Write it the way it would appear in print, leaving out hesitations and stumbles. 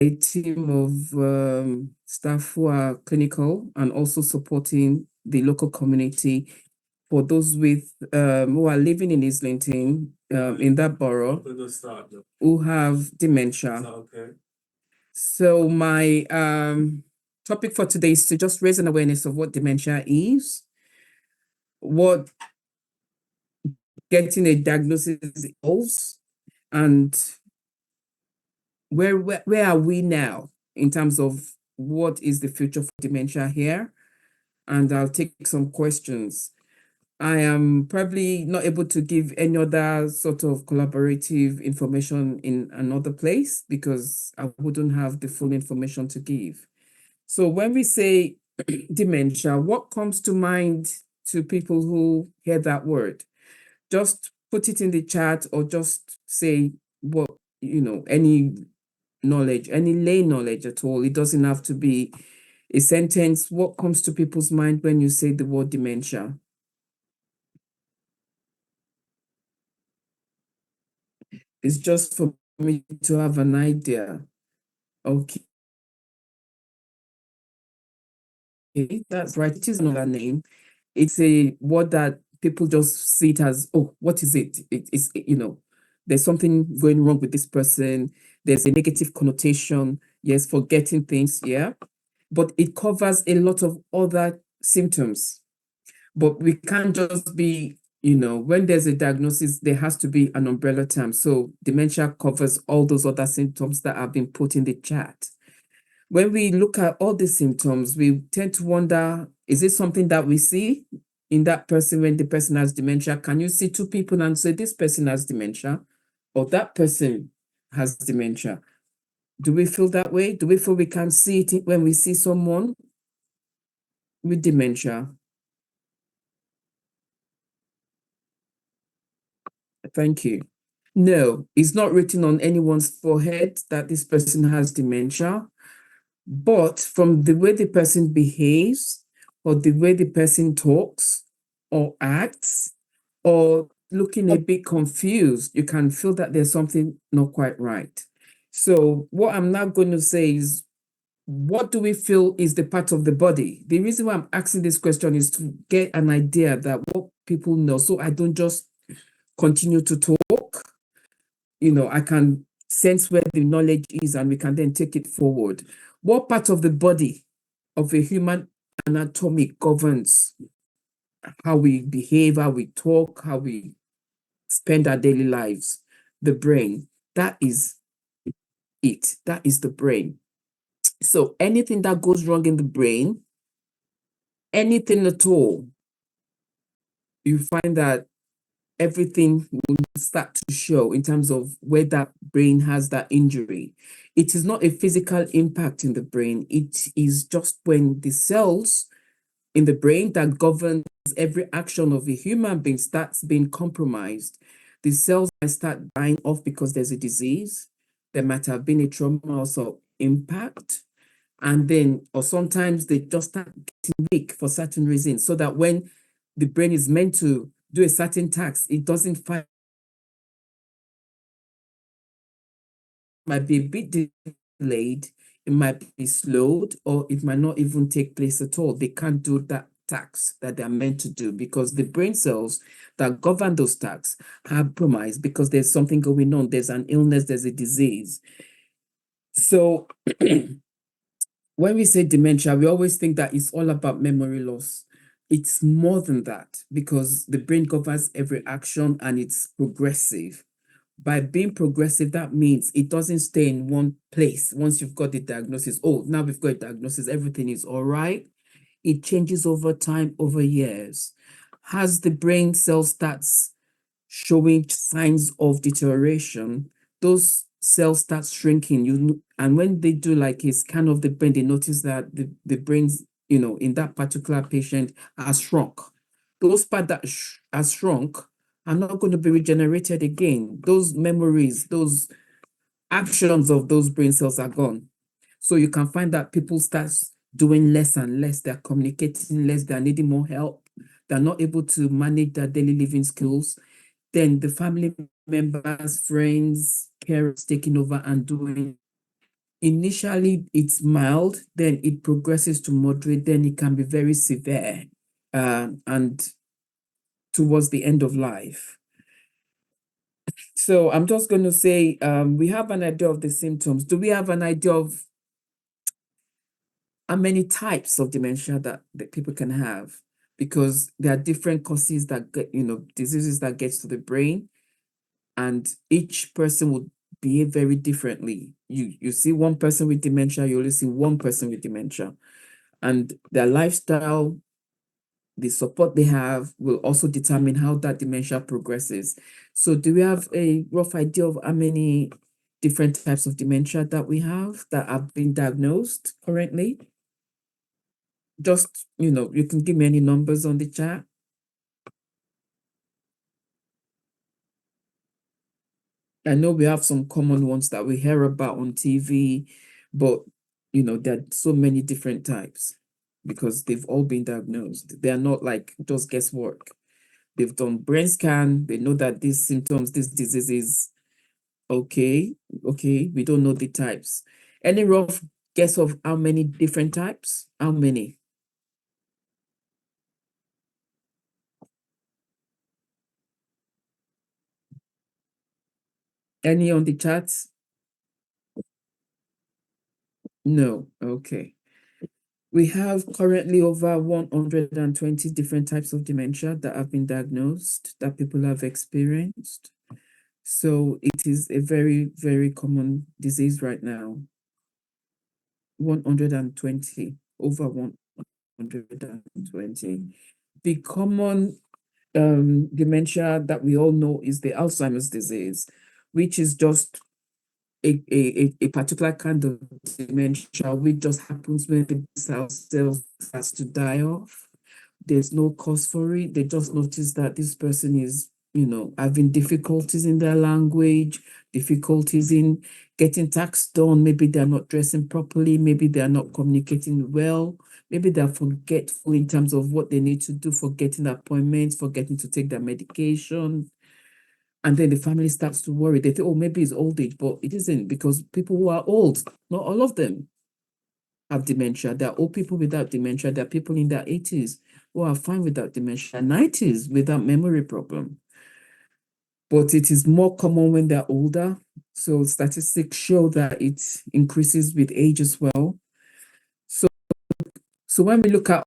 a team of staff who are clinical and also supporting the local community for those with who are living in Islington, in that borough, who have dementia. So my topic for today is to just raise an awareness of what dementia is, what getting a diagnosis involves, and where are we now in terms of what is the future for dementia here? And I'll take some questions. I am probably not able to give any other sort of collaborative information in another place because I wouldn't have the full information to give. So when we say dementia, what comes to mind to people who hear that word? Just put it in the chat or just say what, any knowledge, any lay knowledge at all. It doesn't have to be a sentence. What comes to people's mind when you say the word dementia? It's just for me to have an idea. Okay, that's right. It is another name. It's a word that people just see it as, oh, what is it? It's, there's something going wrong with this person. There's a negative connotation. Yes, forgetting things. Yeah. But it covers a lot of other symptoms. But we can't just be, when there's a diagnosis, there has to be an umbrella term. So dementia covers all those other symptoms that have been put in the chat. When we look at all the symptoms, we tend to wonder, is it something that we see in that person when the person has dementia? Can you see two people and say this person has dementia or that person has dementia? Do we feel that way? Do we feel we can see it when we see someone with dementia? Thank you. No, it's not written on anyone's forehead that this person has dementia, but from the way the person behaves or the way the person talks or acts or looking a bit confused, you can feel that there's something not quite right. So what I'm now going to say is, what do we feel is the part of the body? The reason why I'm asking this question is to get an idea that what people know, so I don't just continue to talk. I can sense where the knowledge is and we can then take it forward. What part of the body of a human anatomy governs how we behave, how we talk, how we spend our daily lives? The brain. That is it. That is the brain. So anything that goes wrong in the brain, anything at all, you find that everything will start to show in terms of where that brain has that injury. It is not a physical impact in the brain. It is just when the cells in the brain that governs every action of a human being starts being compromised. The cells might start dying off because there's a disease. There might have been a trauma also impact. And then, or sometimes they just start getting weak for certain reasons, so that when the brain is meant to do a certain task, it doesn't find, might be a bit delayed, it might be slowed, or it might not even take place at all. They can't do that task that they're meant to do because the brain cells that govern those tasks are compromised because there's something going on. There's an illness, there's a disease. So when we say dementia, we always think that it's all about memory loss. It's more than that because the brain governs every action and it's progressive. By being progressive, that means it doesn't stay in one place once you've got the diagnosis. Oh, now we've got a diagnosis, everything is all right. It changes over time, over years. As the brain cell starts showing signs of deterioration, those cells start shrinking. And when they do like a scan of the brain, they notice that the brains, in that particular patient are shrunk. Those parts that are shrunk are not going to be regenerated again. Those memories, those actions of those brain cells are gone. So you can find that people start doing less and less. They're communicating less. They're needing more help. They're not able to manage their daily living skills. Then the family members, friends, parents taking over and doing initially it's mild, then it progresses to moderate, then it can be very severe, and towards the end of life. So I'm just going to say, we have an idea of the symptoms. Do we have an idea of how many types of dementia that people can have? Because there are different causes that get, diseases that gets to the brain, and each person would behave very differently. You see one person with dementia, you only see one person with dementia, and their lifestyle, the support they have will also determine how that dementia progresses. So do we have a rough idea of how many different types of dementia that we have that have been diagnosed currently? Just, you can give me any numbers on the chat. I know we have some common ones that we hear about on TV, but, there are so many different types because they've all been diagnosed. They are not like just guesswork. They've done brain scan. They know that these symptoms, this disease is okay. We don't know the types. Any rough guess of how many different types? How many? Any on the charts? No. Okay. We have currently over 120 different types of dementia that have been diagnosed, that people have experienced. So it is a very, very common disease right now. 120, over 120. The common dementia that we all know is the Alzheimer's disease, which is just a particular kind of dementia which just happens when the cells starts to die off. There's no cause for it. They just notice that this person is, having difficulties in their language, difficulties in getting tasks done. Maybe they're not dressing properly. Maybe they're not communicating well. Maybe they're forgetful in terms of what they need to do, forgetting appointments, forgetting to take their medication. And then the family starts to worry. They think, oh, maybe it's old age, but it isn't, because people who are old, not all of them have dementia. There are old people without dementia. There are people in their 80s who are fine without dementia, 90s without memory problem. But it is more common when they're older. So statistics show that it increases with age as well. So when we look at